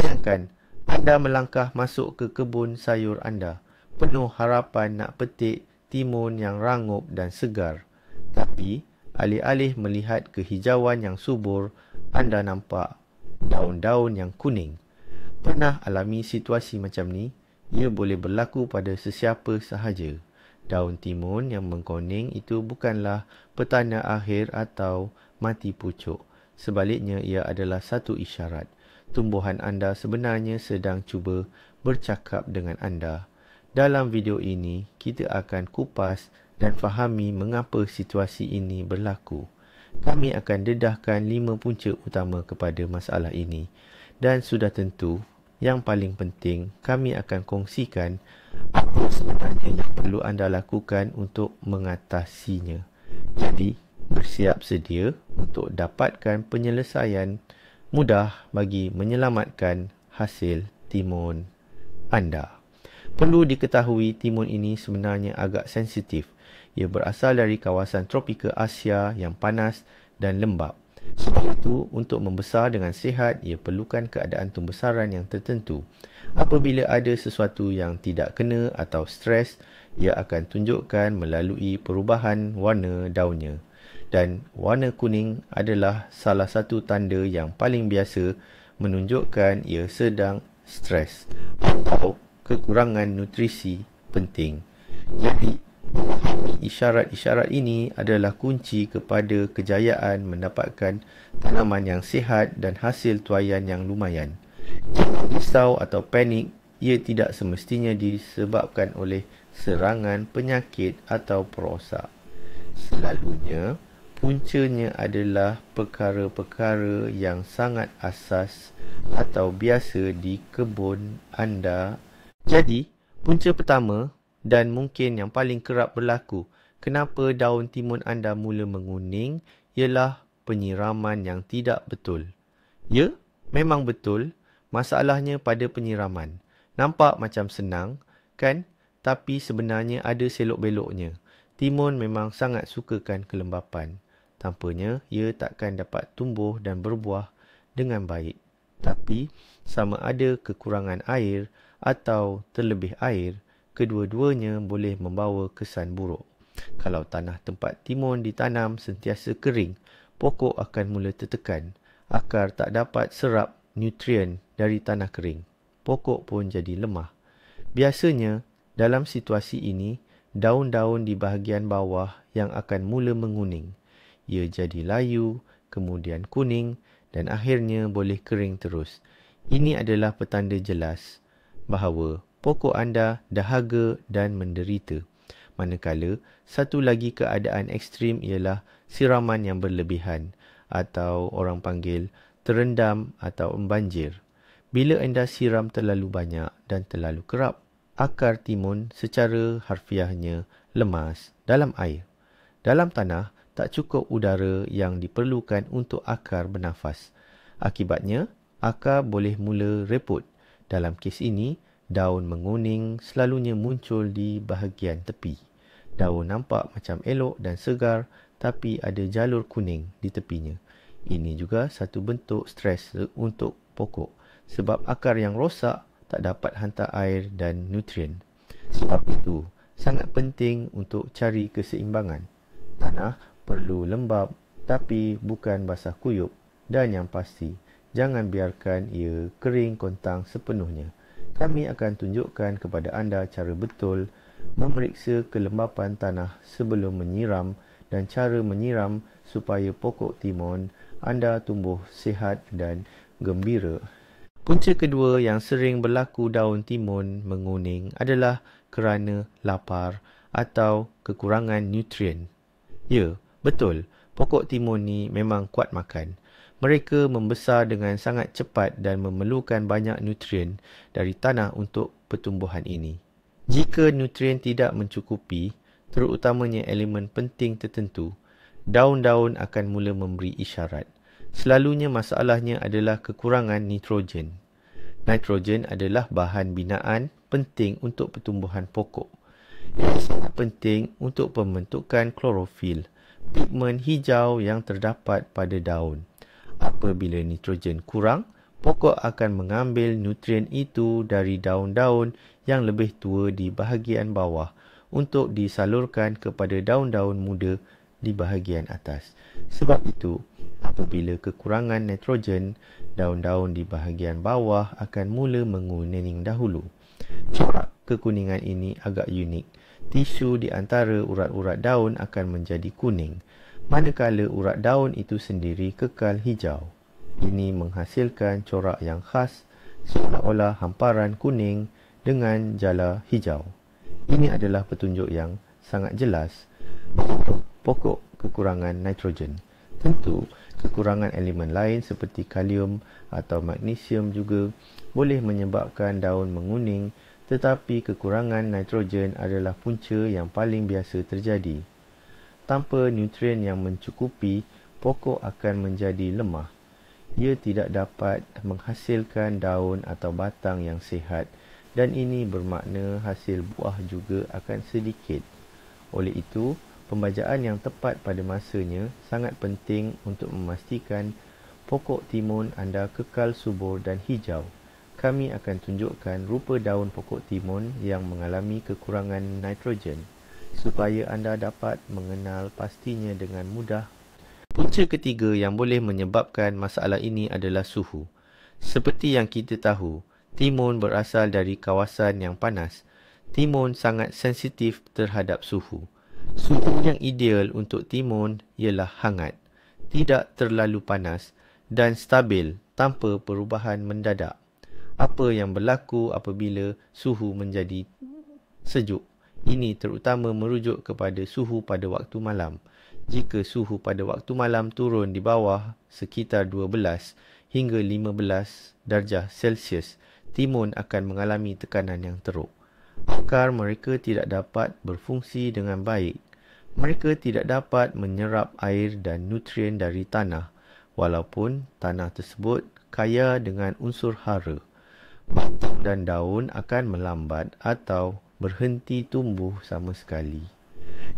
Bayangkan, anda melangkah masuk ke kebun sayur anda, penuh harapan nak petik timun yang rangup dan segar. Tapi, alih-alih melihat kehijauan yang subur, anda nampak daun-daun yang kuning. Pernah alami situasi macam ni? Ia boleh berlaku pada sesiapa sahaja. Daun timun yang mengkuning itu bukanlah petanda akhir atau mati pucuk. Sebaliknya, ia adalah satu isyarat. Tumbuhan anda sebenarnya sedang cuba bercakap dengan anda. Dalam video ini, kita akan kupas dan fahami mengapa situasi ini berlaku. Kami akan dedahkan 5 punca utama kepada masalah ini. Dan sudah tentu, yang paling penting, kami akan kongsikan apa sebenarnya yang perlu anda lakukan untuk mengatasinya. Jadi, bersiap sedia untuk dapatkan penyelesaian mudah bagi menyelamatkan hasil timun anda. Perlu diketahui, timun ini sebenarnya agak sensitif. Ia berasal dari kawasan tropika Asia yang panas dan lembap. Sebab itu, untuk membesar dengan sihat, ia perlukan keadaan pembesaran yang tertentu. Apabila ada sesuatu yang tidak kena atau stres, ia akan tunjukkan melalui perubahan warna daunnya. Dan warna kuning adalah salah satu tanda yang paling biasa menunjukkan ia sedang stres atau kekurangan nutrisi penting. Jadi, isyarat-isyarat ini adalah kunci kepada kejayaan mendapatkan tanaman yang sihat dan hasil tuaian yang lumayan. Risau atau panik, ia tidak semestinya disebabkan oleh serangan penyakit atau perosak. Selalunya, puncanya adalah perkara-perkara yang sangat asas atau biasa di kebun anda. Jadi, punca pertama dan mungkin yang paling kerap berlaku, kenapa daun timun anda mula menguning, ialah penyiraman yang tidak betul. Ya, memang betul. Masalahnya pada penyiraman. Nampak macam senang, kan? Tapi sebenarnya ada selok-beloknya. Timun memang sangat sukakan kelembapan. Tanpanya, ia takkan dapat tumbuh dan berbuah dengan baik. Tapi, sama ada kekurangan air atau terlebih air, kedua-duanya boleh membawa kesan buruk. Kalau tanah tempat timun ditanam sentiasa kering, pokok akan mula tertekan. Akar tak dapat serap nutrien dari tanah kering. Pokok pun jadi lemah. Biasanya, dalam situasi ini, daun-daun di bahagian bawah yang akan mula menguning. Ia jadi layu, kemudian kuning dan akhirnya boleh kering terus. Ini adalah petanda jelas bahawa pokok anda dahaga dan menderita. Manakala, satu lagi keadaan ekstrim ialah siraman yang berlebihan atau orang panggil terendam atau membanjir. Bila anda siram terlalu banyak dan terlalu kerap, akar timun secara harfiahnya lemas dalam air. Dalam tanah, tak cukup udara yang diperlukan untuk akar bernafas. Akibatnya, akar boleh mula reput. Dalam kes ini, daun menguning selalunya muncul di bahagian tepi. Daun nampak macam elok dan segar, tapi ada jalur kuning di tepinya. Ini juga satu bentuk stres untuk pokok, sebab akar yang rosak tak dapat hantar air dan nutrien. Sebab itu, sangat penting untuk cari keseimbangan. Tanah perlu lembap, tapi bukan basah kuyup. Dan yang pasti, jangan biarkan ia kering kontang sepenuhnya. Kami akan tunjukkan kepada anda cara betul memeriksa kelembapan tanah sebelum menyiram dan cara menyiram supaya pokok timun anda tumbuh sihat dan gembira. Punca kedua yang sering berlaku daun timun menguning adalah kerana lapar atau kekurangan nutrien. Ya, betul. Pokok timun ni memang kuat makan. Mereka membesar dengan sangat cepat dan memerlukan banyak nutrien dari tanah untuk pertumbuhan ini. Jika nutrien tidak mencukupi, terutamanya elemen penting tertentu, daun-daun akan mula memberi isyarat. Selalunya masalahnya adalah kekurangan nitrogen. Nitrogen adalah bahan binaan penting untuk pertumbuhan pokok. Ia sangat penting untuk pembentukan klorofil, pigmen hijau yang terdapat pada daun. Apabila nitrogen kurang, pokok akan mengambil nutrien itu dari daun-daun yang lebih tua di bahagian bawah untuk disalurkan kepada daun-daun muda di bahagian atas. Sebab itu, apabila kekurangan nitrogen, daun-daun di bahagian bawah akan mula menguning dahulu. Corak kekuningan ini agak unik. Tisu di antara urat-urat daun akan menjadi kuning, manakala urat daun itu sendiri kekal hijau. Ini menghasilkan corak yang khas, seolah-olah hamparan kuning dengan jala hijau. Ini adalah petunjuk yang sangat jelas untuk pokok kekurangan nitrogen. Tentu, kekurangan elemen lain seperti kalium atau magnesium juga boleh menyebabkan daun menguning, tetapi kekurangan nitrogen adalah punca yang paling biasa terjadi. Tanpa nutrien yang mencukupi, pokok akan menjadi lemah. Ia tidak dapat menghasilkan daun atau batang yang sihat, dan ini bermakna hasil buah juga akan sedikit. Oleh itu, pembajaan yang tepat pada masanya sangat penting untuk memastikan pokok timun anda kekal subur dan hijau. Kami akan tunjukkan rupa daun pokok timun yang mengalami kekurangan nitrogen, supaya anda dapat mengenal pastinya dengan mudah. Punca ketiga yang boleh menyebabkan masalah ini adalah suhu. Seperti yang kita tahu, timun berasal dari kawasan yang panas. Timun sangat sensitif terhadap suhu. Suhu yang ideal untuk timun ialah hangat, tidak terlalu panas dan stabil tanpa perubahan mendadak. Apa yang berlaku apabila suhu menjadi sejuk? Ini terutama merujuk kepada suhu pada waktu malam. Jika suhu pada waktu malam turun di bawah sekitar 12 hingga 15 darjah Celsius, timun akan mengalami tekanan yang teruk. Akar mereka tidak dapat berfungsi dengan baik. Mereka tidak dapat menyerap air dan nutrien dari tanah, walaupun tanah tersebut kaya dengan unsur hara. Batang dan daun akan melambat atau berhenti tumbuh sama sekali.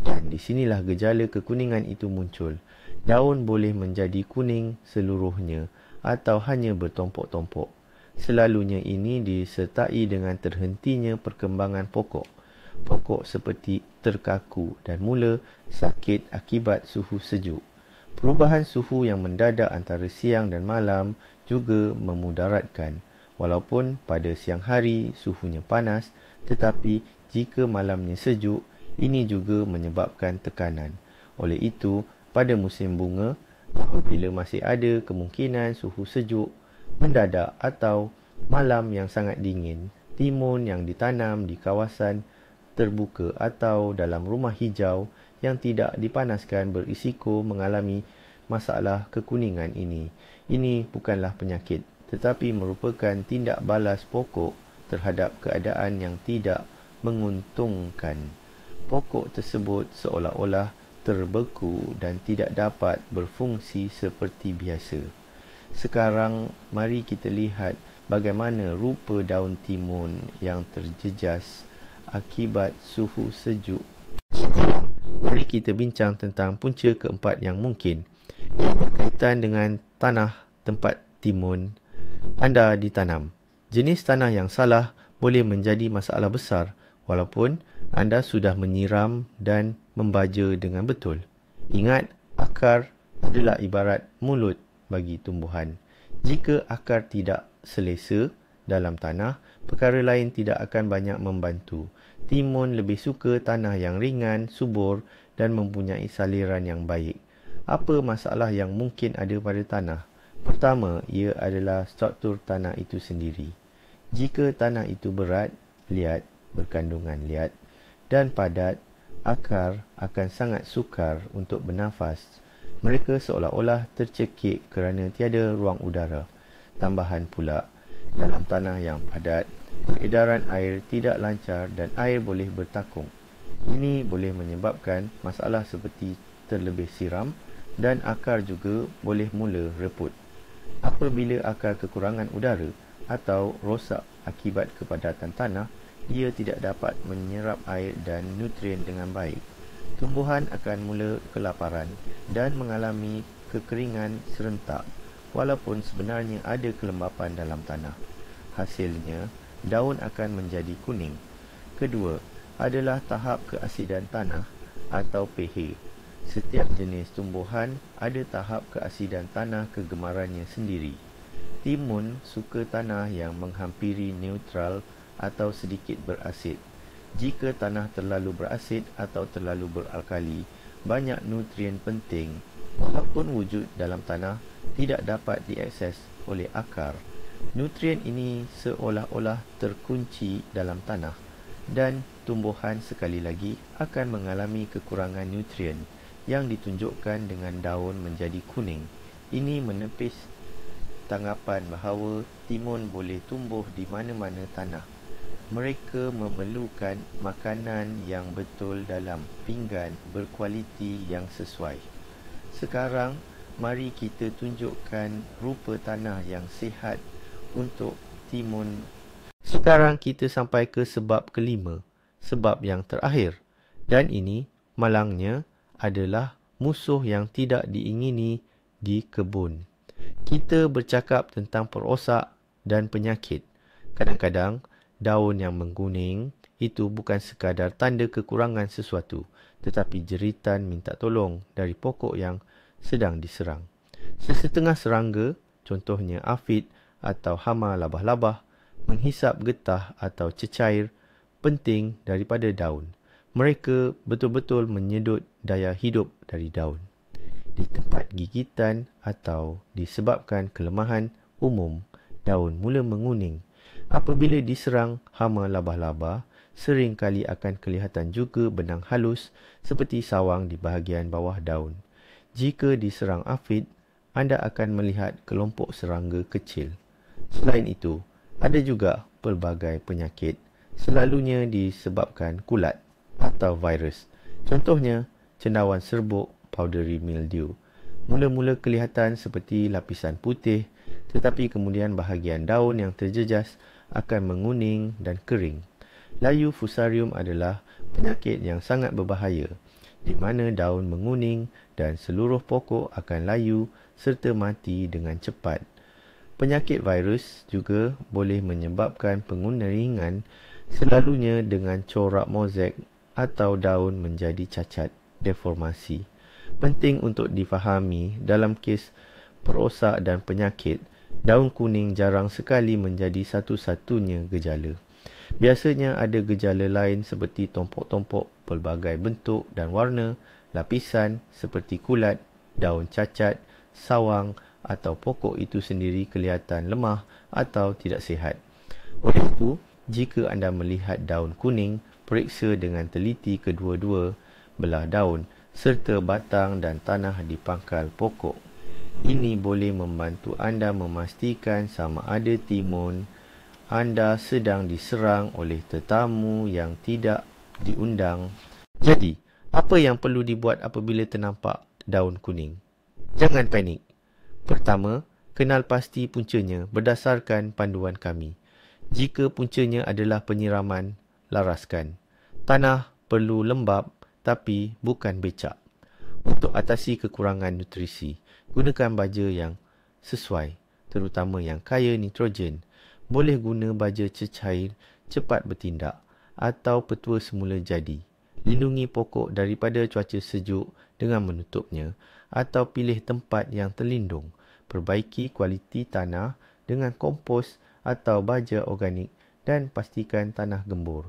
Dan di sinilah gejala kekuningan itu muncul. Daun boleh menjadi kuning seluruhnya atau hanya bertompok-tompok. Selalunya ini disertai dengan terhentinya perkembangan pokok. Pokok seperti terkaku dan mula sakit akibat suhu sejuk. Perubahan suhu yang mendadak antara siang dan malam juga memudaratkan. Walaupun pada siang hari suhunya panas, tetapi jika malamnya sejuk, ini juga menyebabkan tekanan. Oleh itu, pada musim bunga, apabila masih ada kemungkinan suhu sejuk, mendadak atau malam yang sangat dingin, timun yang ditanam di kawasan terbuka atau dalam rumah hijau yang tidak dipanaskan berisiko mengalami masalah kekuningan ini. Ini bukanlah penyakit, tetapi merupakan tindak balas pokok terhadap keadaan yang tidak menguntungkan. Pokok tersebut seolah-olah terbeku dan tidak dapat berfungsi seperti biasa. Sekarang, mari kita lihat bagaimana rupa daun timun yang terjejas akibat suhu sejuk. Mari kita bincang tentang punca keempat yang mungkin, yang berkaitan dengan tanah tempat timun anda ditanam. Jenis tanah yang salah boleh menjadi masalah besar walaupun anda sudah menyiram dan membaja dengan betul. Ingat, akar adalah ibarat mulut bagi tumbuhan. Jika akar tidak selesa dalam tanah, perkara lain tidak akan banyak membantu. Timun lebih suka tanah yang ringan, subur dan mempunyai saliran yang baik. Apa masalah yang mungkin ada pada tanah? Pertama, ia adalah struktur tanah itu sendiri. Jika tanah itu berat, liat, berkandungan liat dan padat, akar akan sangat sukar untuk bernafas. Mereka seolah-olah tercekik kerana tiada ruang udara. Tambahan pula, dalam tanah yang padat, peredaran air tidak lancar dan air boleh bertakung. Ini boleh menyebabkan masalah seperti terlebih siram dan akar juga boleh mula reput. Apabila akar kekurangan udara atau rosak akibat kepadatan tanah, ia tidak dapat menyerap air dan nutrien dengan baik. Tumbuhan akan mula kelaparan dan mengalami kekeringan serentak. walaupun sebenarnya ada kelembapan dalam tanah. Hasilnya, daun akan menjadi kuning. Kedua, adalah tahap keasidan tanah atau pH. Setiap jenis tumbuhan ada tahap keasidan tanah kegemarannya sendiri. Timun suka tanah yang menghampiri neutral atau sedikit berasid. Jika tanah terlalu berasid atau terlalu beralkali, banyak nutrien penting walaupun wujud dalam tanah tidak dapat diakses oleh akar. Nutrien ini seolah-olah terkunci dalam tanah dan tumbuhan sekali lagi akan mengalami kekurangan nutrien yang ditunjukkan dengan daun menjadi kuning. Ini menepis tanggapan bahawa timun boleh tumbuh di mana-mana tanah. Mereka memerlukan makanan yang betul dalam pinggan berkualiti yang sesuai. Sekarang, mari kita tunjukkan rupa tanah yang sihat untuk timun. Sekarang kita sampai ke sebab kelima, sebab yang terakhir. Dan ini, malangnya, adalah musuh yang tidak diingini di kebun. Kita bercakap tentang perosak dan penyakit. Kadang-kadang, daun yang mengkuning itu bukan sekadar tanda kekurangan sesuatu, tetapi jeritan minta tolong dari pokok yang sedang diserang. Sesetengah serangga, contohnya afid atau hama labah-labah, menghisap getah atau cecair penting daripada daun. Mereka betul-betul menyedut daya hidup dari daun. Di tempat gigitan atau disebabkan kelemahan umum, daun mula menguning. Apabila diserang hama labah-labah, sering kali akan kelihatan juga benang halus seperti sawang di bahagian bawah daun. Jika diserang afid, anda akan melihat kelompok serangga kecil. Selain itu, ada juga pelbagai penyakit, selalunya disebabkan kulat atau virus. Contohnya, cendawan serbuk, powdery mildew. Mula-mula kelihatan seperti lapisan putih, tetapi kemudian bahagian daun yang terjejas akan menguning dan kering. Layu fusarium adalah penyakit yang sangat berbahaya, di mana daun menguning dan seluruh pokok akan layu serta mati dengan cepat. Penyakit virus juga boleh menyebabkan penguningan, selalunya dengan corak mozaik atau daun menjadi cacat, deformasi. Penting untuk difahami dalam kes perosak dan penyakit, daun kuning jarang sekali menjadi satu-satunya gejala. Biasanya ada gejala lain seperti tompok-tompok pelbagai bentuk dan warna, lapisan seperti kulat, daun cacat, sawang atau pokok itu sendiri kelihatan lemah atau tidak sihat. Oleh itu, jika anda melihat daun kuning, periksa dengan teliti kedua-dua belah daun serta batang dan tanah di pangkal pokok. Ini boleh membantu anda memastikan sama ada timun anda sedang diserang oleh tetamu yang tidak diundang. Jadi, apa yang perlu dibuat apabila ternampak daun kuning? Jangan panik. Pertama, kenal pasti puncanya berdasarkan panduan kami. Jika puncanya adalah penyiraman, laraskan. Tanah perlu lembap tapi bukan becak. Untuk atasi kekurangan nutrisi, gunakan baja yang sesuai, terutama yang kaya nitrogen. Boleh guna baja cecair cepat bertindak atau petua semula jadi. Lindungi pokok daripada cuaca sejuk dengan menutupnya atau pilih tempat yang terlindung. Perbaiki kualiti tanah dengan kompos atau baja organik dan pastikan tanah gembur.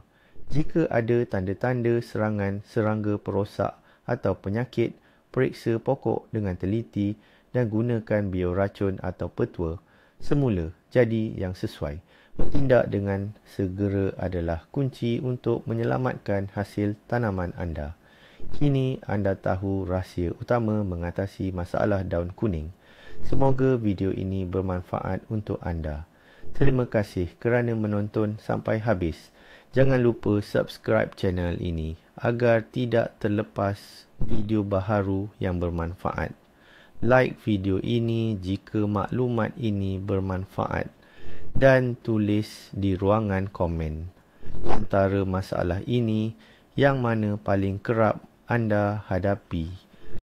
Jika ada tanda-tanda serangan serangga perosak atau penyakit, periksa pokok dengan teliti dan gunakan bioracun atau petua semula jadi yang sesuai. Bertindak dengan segera adalah kunci untuk menyelamatkan hasil tanaman anda. Kini anda tahu rahsia utama mengatasi masalah daun kuning. Semoga video ini bermanfaat untuk anda. Terima kasih kerana menonton sampai habis. Jangan lupa subscribe channel ini agar tidak terlepas video baharu yang bermanfaat. Like video ini jika maklumat ini bermanfaat dan tulis di ruangan komen antara masalah ini yang mana paling kerap anda hadapi.